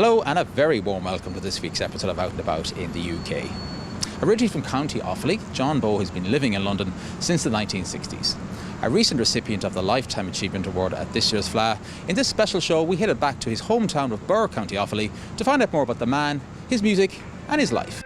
Hello and a very warm welcome to this week's episode of Out and About in the UK. Originally from County Offaly, John Bowe has been living in London since the 1960s. A recent recipient of the Lifetime Achievement Award at this year's Fleadh, in this special show we headed back to his hometown of Birr, County Offaly, to find out more about the man, his music and his life.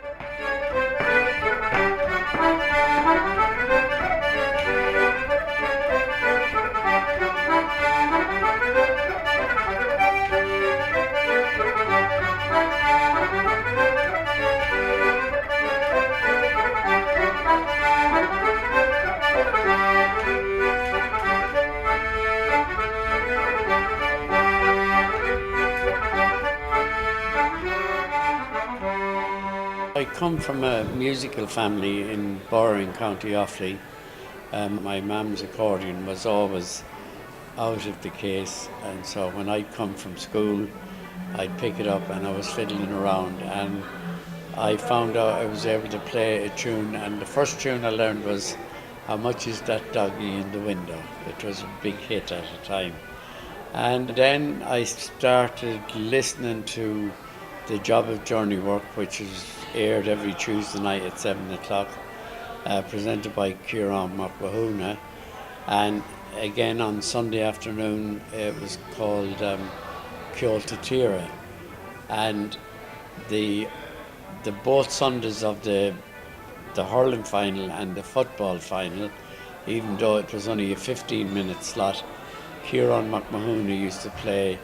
I come from a musical family in Bowe in County Offaly. My mum's accordion was always out of the case, and so when I'd come from school I'd pick it up and I was fiddling around, and I found out I was able to play a tune, and the first tune I learned was "How Much Is That Doggy in the Window." It was a big hit at the time. And then I started listening to The Job of Journey Work, which is aired every Tuesday night at 7 o'clock, presented by Kieran McWahuna. And again on Sunday afternoon it was called Kyoto Tira. And the both Sundays of the hurling final and the football final, even though it was only a 15-minute slot, Kieran McWahuna used to play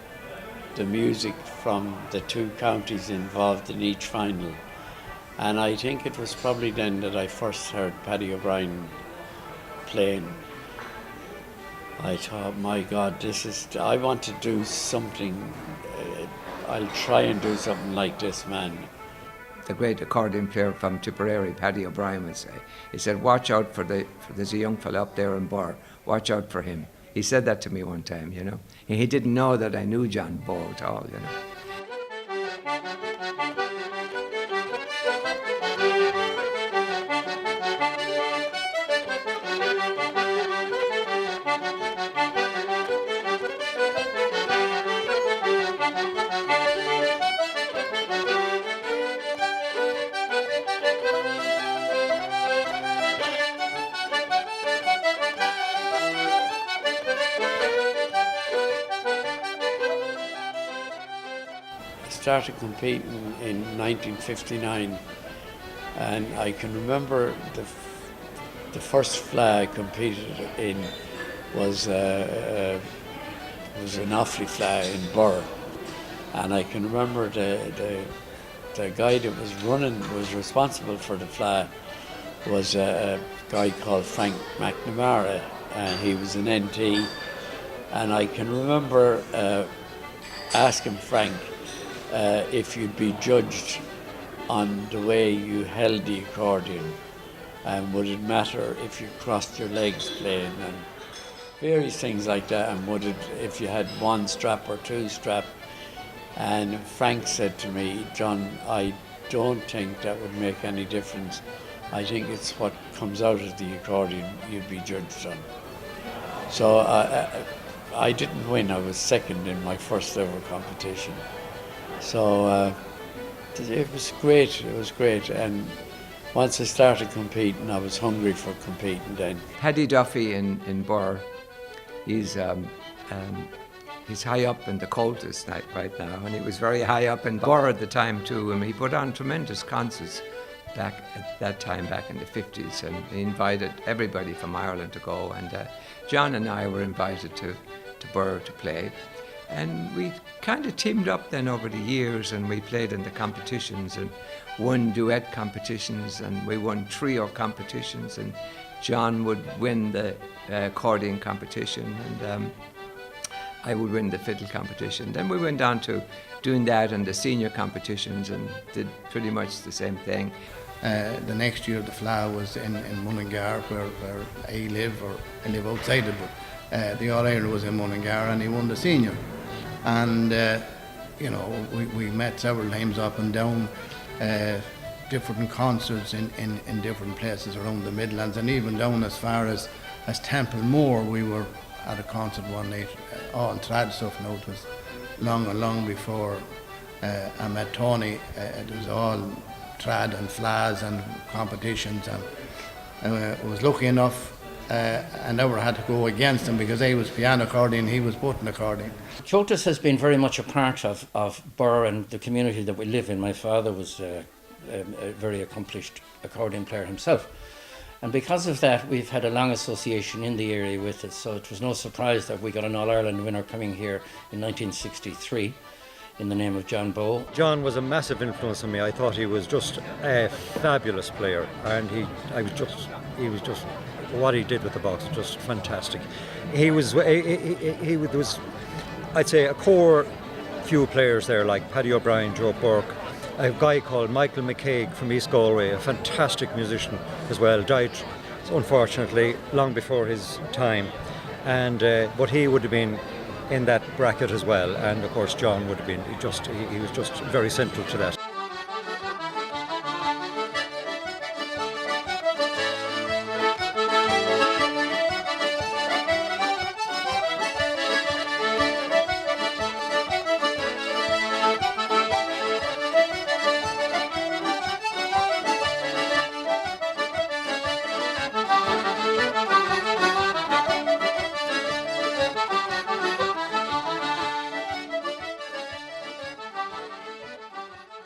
the music from the two counties involved in each final. And I think it was probably then that I first heard Paddy O'Brien playing. I thought, my God, I want to do something, I'll try and do something like this man. The great accordion player from Tipperary, Paddy O'Brien, would say, he said, watch out for there's a young fella up there in Birr, watch out for him. He said that to me one time, you know. He didn't know that I knew John Bowe at all, you know. Started competing in 1959, and I can remember the first Fleadh I competed in was an Offaly Fleadh in Birr, and I can remember the guy that was responsible for the Fleadh was a guy called Frank McNamara, and he was an NT, and I can remember asking Frank if you'd be judged on the way you held the accordion, and would it matter if you crossed your legs playing, and various things like that, and would it if you had one strap or two strap. And Frank said to me, John, I don't think that would make any difference. I think it's what comes out of the accordion you'd be judged on. So I didn't win, I was second in my first ever competition. So it was great, and once I started competing I was hungry for competing then. Paddy Duffy in Birr, he's high up in the cultist right now, and he was very high up in Birr at the time too, and he put on tremendous concerts back at that time, back in the 50s, and he invited everybody from Ireland to go, and John and I were invited to Birr to play. And we kind of teamed up then over the years, and we played in the competitions and won duet competitions, and we won trio competitions, and John would win the accordion competition, and I would win the fiddle competition. Then we went on to doing that in the senior competitions and did pretty much the same thing. The next year the Fleadh was in Mullingar, where I live, or I live outside it, but the All-Ireland was in Mullingar, and he won the senior. And we met several times up and down, different concerts in different places around the Midlands, and even down as far as Templemore. We were at a concert one night, all trad stuff now. It was long before I met Tony. It was all trad and flaws and competitions, and I was lucky enough. I never had to go against him because I was piano accordion, he was button accordion. Comhaltas has been very much a part of Birr and the community that we live in. My father was a very accomplished accordion player himself. And because of that, we've had a long association in the area with it. So it was no surprise that we got an All-Ireland winner coming here in 1963 in the name of John Bowe. John was a massive influence on me. I thought he was just a fabulous player, and he was just what he did with the box was just fantastic. He was, I'd say, a core few players there like Paddy O'Brien, Joe Burke, a guy called Michael McCaig from East Galway, a fantastic musician as well, died unfortunately long before his time, and but he would have been in that bracket as well, and of course John would have been he was just very central to that.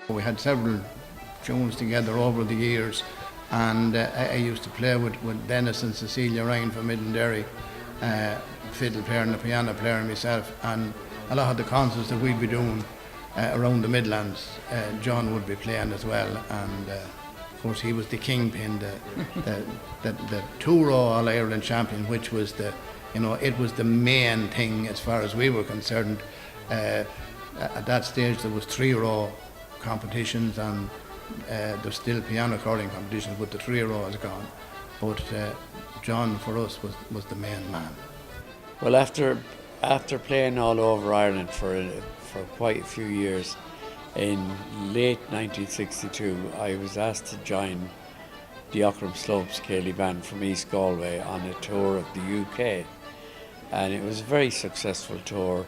We had several tunes together over the years, and I used to play with Ennis and Cecilia Ryan from Middenderry, fiddle player and a piano player and myself, and a lot of the concerts that we'd be doing around the Midlands, John would be playing as well, and of course he was the kingpin, the two-row All-Ireland champion, which was it was the main thing as far as we were concerned. At that stage there was three-row competitions, and there's still piano accordion competitions, but the three-row is gone. But John for us was the main man. Well, after playing all over Ireland for quite a few years, in late 1962 I was asked to join the Ockram Slopes Céilí Band from East Galway on a tour of the UK, and it was a very successful tour.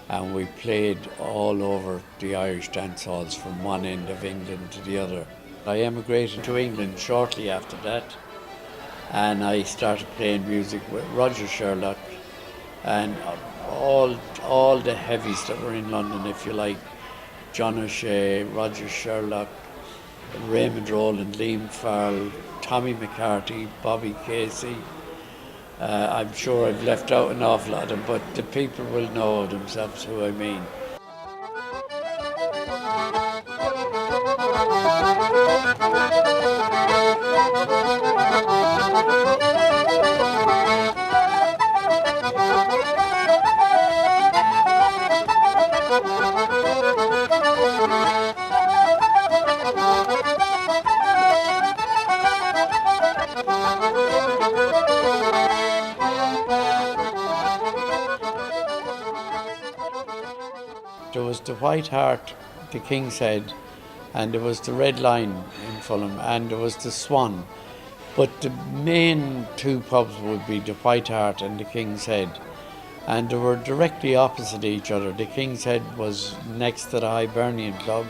And we played all over the Irish dance halls from one end of England to the other. I emigrated to England shortly after that, and I started playing music with Roger Sherlock and all the heavies that were in London, if you like. John O'Shea, Roger Sherlock, Raymond Rowland, Liam Farrell, Tommy McCarthy, Bobby Casey. I'm sure I've left out an awful lot of them, but the people will know themselves who I mean. There was the White Hart, the King's Head, and there was the Red Lion in Fulham, and there was the Swan. But the main two pubs would be the White Hart and the King's Head. And they were directly opposite each other. The King's Head was next to the Hibernian Club,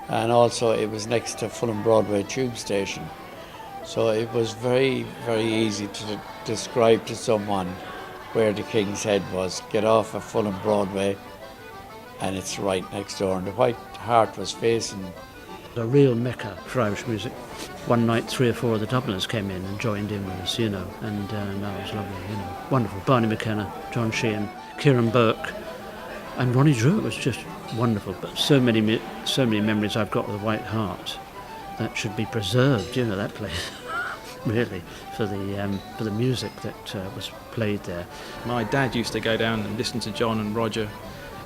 and also it was next to Fulham Broadway Tube Station. So it was very, very easy to describe to someone where the King's Head was. Get off at Fulham Broadway, and it's right next door. And the White Hart was facing a real mecca for Irish music. One night 3 or 4 of the Dubliners came in and joined in with us, and that was lovely, wonderful. Barney McKenna, John Sheehan, Kieran Burke, and Ronnie Drew. It was just wonderful. But so many memories I've got with the White Hart that should be preserved. That place, really, for the music that was played there. My dad used to go down and listen to John and Roger,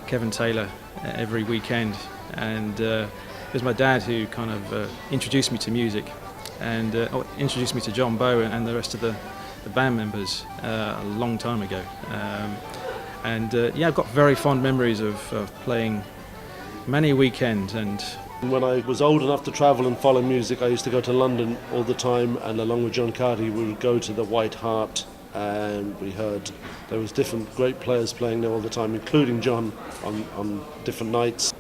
Kevin Taylor every weekend, and it was my dad who kind of introduced me to music and introduced me to John Bowe and the rest of the band members a long time ago. I've got very fond memories of playing many weekends. And when I was old enough to travel and follow music, I used to go to London all the time, and along with John Carty we would go to the White Hart, and we heard there was different great players playing there all the time, including John on different nights.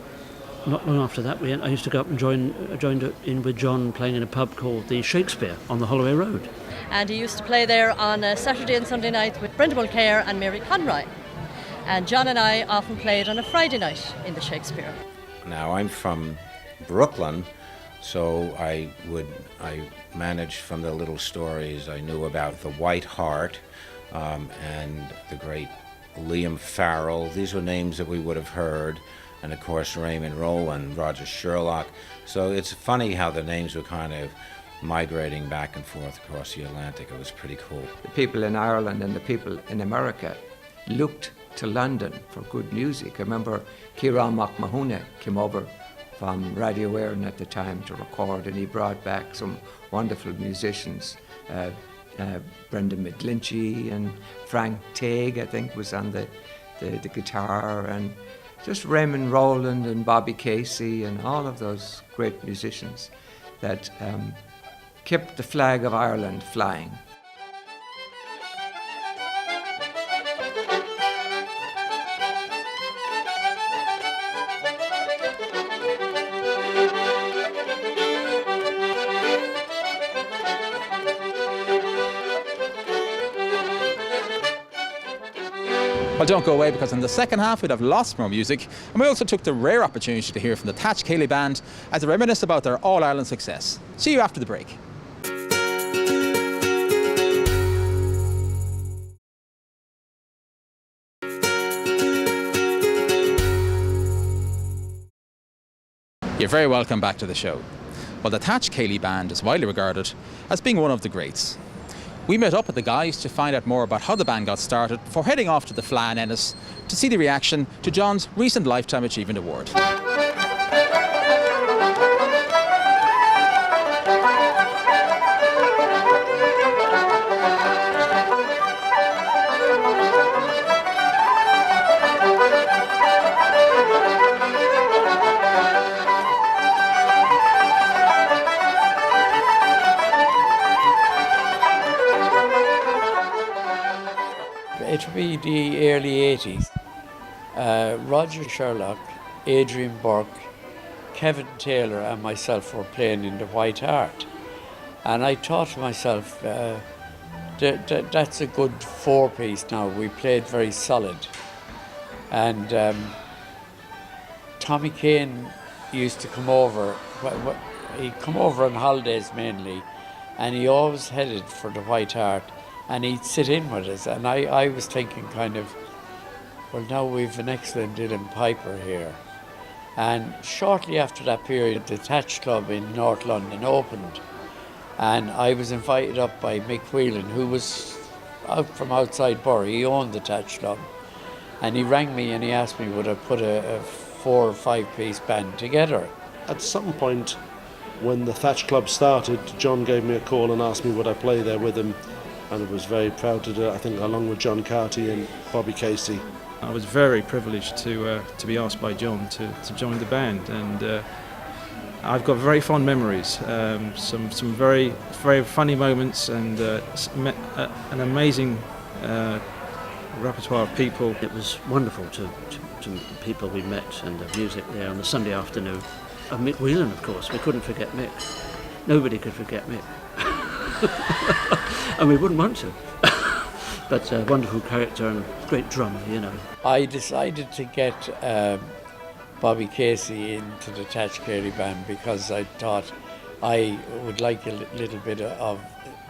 not long after that, I used to go up and joined in with John playing in a pub called the Shakespeare on the Holloway Road. And he used to play there on a Saturday and Sunday night with Brenda Mulcair and Mary Conroy. And John and I often played on a Friday night in the Shakespeare. Now I'm from Brooklyn, so I managed from the little stories I knew about the White Hart and the great Liam Farrell. These were names that we would have heard, and of course Raymond Rowland, Roger Sherlock. So it's funny how the names were kind of migrating back and forth across the Atlantic. It was pretty cool. The people in Ireland and the people in America looked to London for good music. I remember Ciarán Mac Mahoney came over from Radio Éireann at the time to record, and he brought back some wonderful musicians. Brendan McGlinchey and Frank Teague, I think, was on the guitar, and just Raymond Rowland and Bobby Casey and all of those great musicians that kept the flag of Ireland flying. Well, don't go away, because in the second half we'd have lots more music, and we also took the rare opportunity to hear from the Thatch Cayley Band as they reminisce about their All-Ireland success. See you after the break. You're very welcome back to the show. Well, the Thatch Cayley Band is widely regarded as being one of the greats. We met up with the guys to find out more about how the band got started before heading off to the Fleadh in Ennis to see the reaction to John's recent Lifetime Achievement Award. It would be the early 80s. Roger Sherlock, Adrian Burke, Kevin Taylor and myself were playing in the White Hart. And I thought to myself, that's a good four-piece now. We played very solid. And Tommy Kane used to come over. He'd come over on holidays mainly, and he always headed for the White Hart. And he'd sit in with us, and I was thinking kind of, well, now we've an excellent Dylan Piper here. And shortly after that period, the Thatch Club in North London opened, and I was invited up by Mick Whelan, who was out from outside Birr. He owned the Thatch Club, and he rang me and he asked me would I put a 4 or 5 piece band together. At some point when the Thatch Club started, John gave me a call and asked me would I play there with him. And I was very proud to do it, I think, along with John Carty and Bobby Casey. I was very privileged to be asked by John to join the band, and I've got very fond memories, some very, very funny moments, and an amazing repertoire of people. It was wonderful to the people we met and the music there on the Sunday afternoon. And Mick Whelan, of course, we couldn't forget Mick. Nobody could forget Mick. And we wouldn't want to. But a wonderful character and great drummer, you know. I decided to get Bobby Casey into the Thatch Cayley Band because I thought I would like a little bit of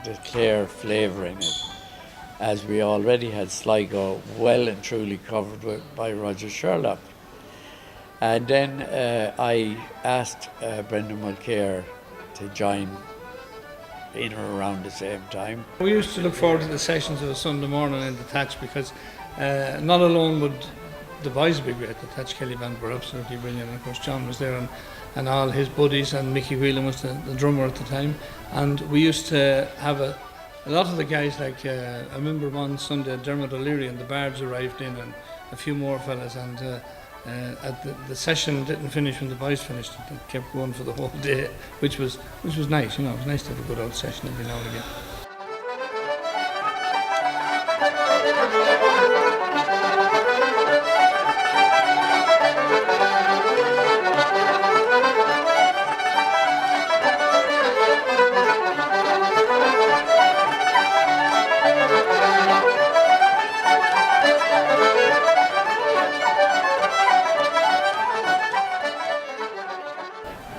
the Clare flavour in it, as we already had Sligo well and truly covered by Roger Sherlock. And then I asked Brendan Mulcair to join in or around the same time. We used to look forward to the sessions of a Sunday morning in the Thatch because not alone would the boys be great, the Thatch Cayley Band were absolutely brilliant, and of course John was there and all his buddies, and Mickey Whelan was the drummer at the time, and we used to have a lot of the guys, like I remember one Sunday Dermot O'Leary and the Bards arrived in and a few more fellas, and the session didn't finish when the boys finished. It kept going for the whole day, which was nice. You know, it was nice to have a good old session every now and again.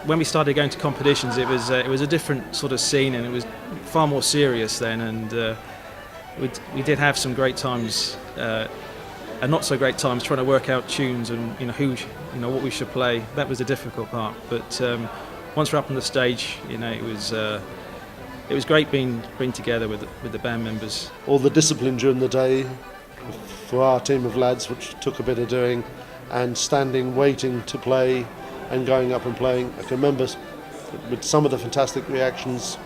when we started going to competitions, it was a different sort of scene, and it was far more serious then. And we did have some great times, and not so great times trying to work out tunes and what we should play. That was the difficult part. But once we're up on the stage, it was great being together with the band members. All the discipline during the day for our team of lads, which took a bit of doing, and standing, waiting to play, and going up and playing. I can remember with some of the fantastic reactions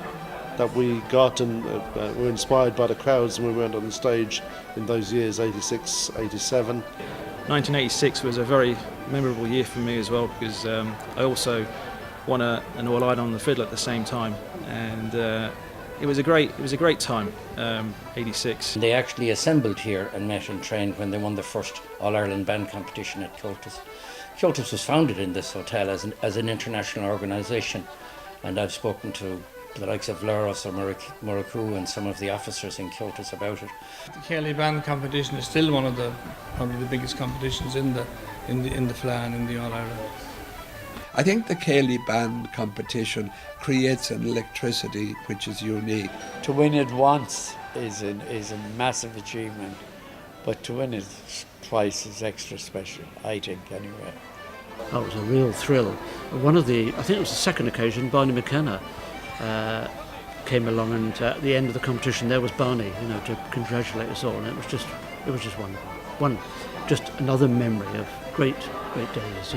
that we got, and were inspired by the crowds when we went on the stage in those years, 86, 87. 1986 was a very memorable year for me as well, because I also won an All-Ireland on the fiddle at the same time, and it was a great time. 86. They actually assembled here and met and trained when they won the first All-Ireland band competition at Kiltus. Kiltus was founded in this hotel as an international organisation, and I've spoken to the likes of Loros or Muraku and some of the officers in Kiltus about it. The Cayley band competition is still one of probably the biggest competitions in the Fleadh and in the All-Ireland. I think the Cayley band competition creates an electricity which is unique. To win it once is a massive achievement, but to win it twice is extra special, I think, anyway. Oh, it was a real thrill. I think it was the second occasion, Barney McKenna came along, and at the end of the competition there was Barney, to congratulate us all, and it was just wonderful. Just another memory of great days,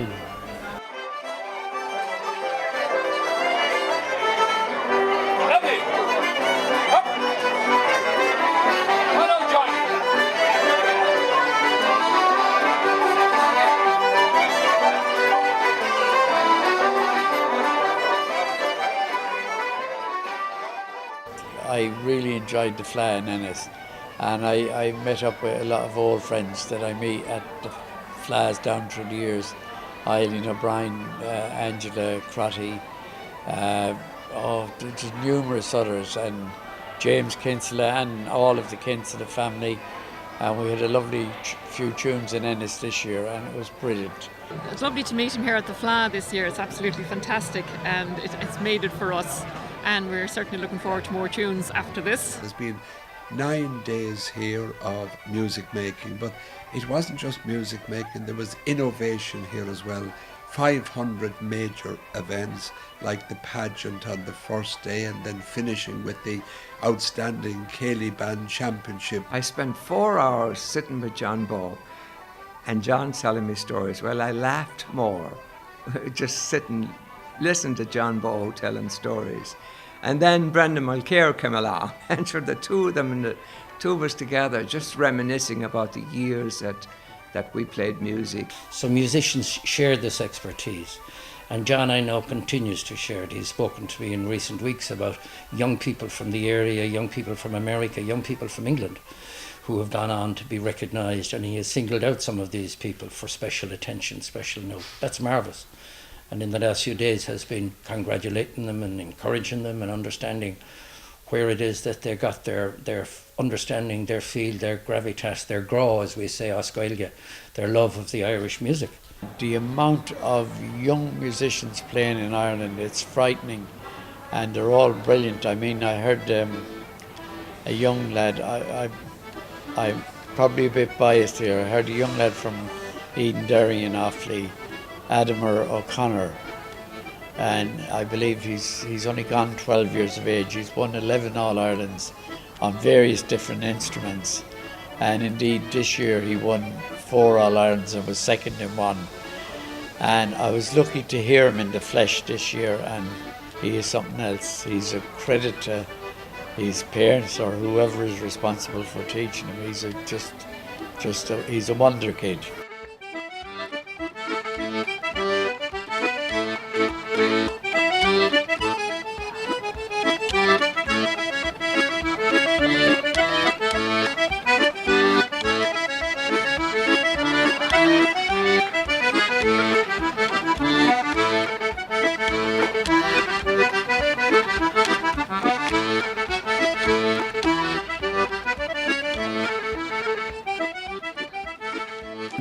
I really enjoyed the Fleadh in Ennis, and I met up with a lot of old friends that I meet at the Fleadhs down through the years. Eileen O'Brien, Angela Crotty, there's numerous others, and James Kinsella and all of the Kinsella family. And we had a lovely few tunes in Ennis this year, and it was brilliant. It's lovely to meet him here at the Fleadh this year. It's absolutely fantastic, and it's made it for us. And we're certainly looking forward to more tunes after this. There's been 9 days here of music making, but it wasn't just music making, there was innovation here as well. 500 major events, like the pageant on the first day, and then finishing with the outstanding Cayley Band Championship. I spent 4 hours sitting with John Bowe, and John telling me stories. Well, I laughed more, just sitting, listening to John Bowe telling stories. And then Brendan Mulcair came along, and for the two of them and the two of us together, just reminiscing about the years that we played music. So musicians share this expertise, and John, I know, continues to share it. He's spoken to me in recent weeks about young people from the area, young people from America, young people from England who have gone on to be recognised, and he has singled out some of these people for special attention, special note. That's marvellous. And in the last few days has been congratulating them and encouraging them and understanding where it is that they got their understanding, their feel, their gravitas, their graw, as we say, Oscoilge, their love of the Irish music. The amount of young musicians playing in Ireland, it's frightening, and they're all brilliant. I mean, I heard a young lad, I'm probably a bit biased here, I heard a young lad from Eden Derry in Offaly, Adamar O'Connor, and I believe he's only gone 12 years of age. He's won 11 All-Irelands on various different instruments, and indeed this year he won 4 All-Irelands and was second in one. And I was lucky to hear him in the flesh this year, and he is something else. He's a credit to his parents or whoever is responsible for teaching him. He's a wonder kid.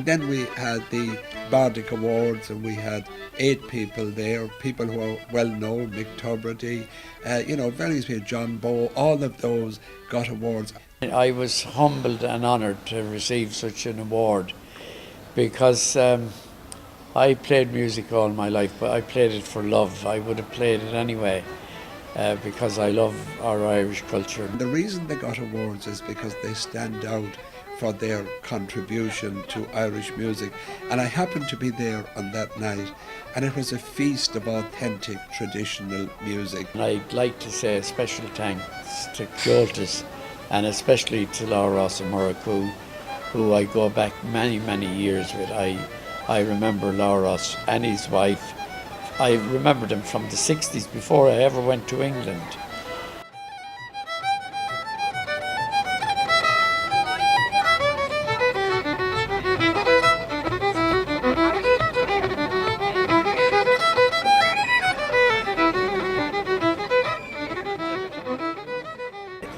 Then we had the Bardic Awards, and we had 8 people there, people who are well known, Mick Tubridy, various people, John Bowe, all of those got awards. I was humbled and honoured to receive such an award because I played music all my life, but I played it for love. I would have played it anyway because I love our Irish culture. The reason they got awards is because they stand out for their contribution to Irish music, and I happened to be there on that night, and it was a feast of authentic traditional music. And I'd like to say a special thanks to Joltis, and especially to Laura Ross and Murraku, who I go back many, many years with. I remember Laura Ross and his wife. I remember them from the 60s before I ever went to England.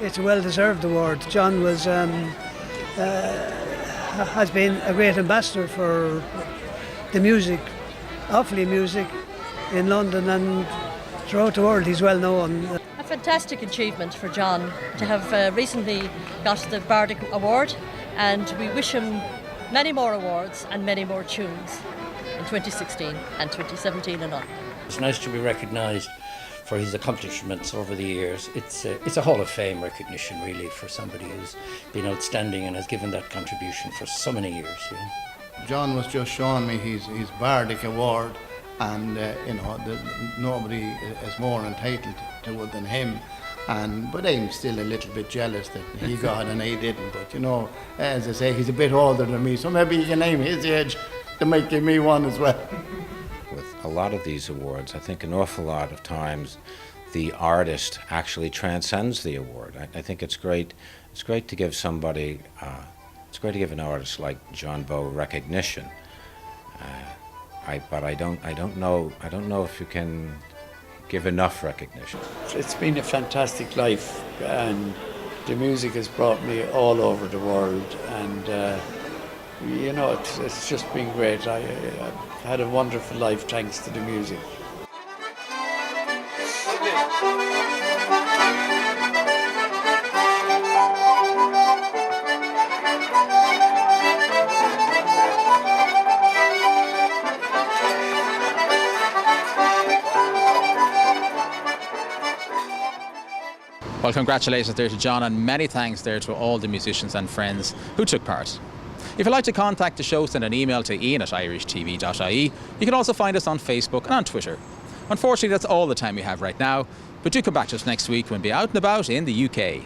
It's a well-deserved award. John has been a great ambassador for the music, Offaly music in London and throughout the world. He's well known. A fantastic achievement for John to have recently got the Bardic Award, and we wish him many more awards and many more tunes in 2016 and 2017 and on. It's nice to be recognised for his accomplishments over the years. It's a Hall of Fame recognition, really, for somebody who's been outstanding and has given that contribution for so many years. You know? John was just showing me his Bardic Award, and nobody is more entitled to it than him. But I'm still a little bit jealous that he got and I didn't. But as I say, he's a bit older than me, so maybe you can name his age to might give me one as well. With a lot of these awards, I think an awful lot of times the artist actually transcends the award. I think it's great. It's great to give somebody. It's great to give an artist like John Bowe recognition. But I don't know if you can give enough recognition. It's been a fantastic life, and the music has brought me all over the world, and it's just been great. I've had a wonderful life thanks to the music. Well, congratulations there to John, and many thanks there to all the musicians and friends who took part. If you'd like to contact the show, send an email to ian@irishtv.ie. You can also find us on Facebook and on Twitter. Unfortunately, that's all the time we have right now, but do come back to us next week when we'll be out and about in the UK.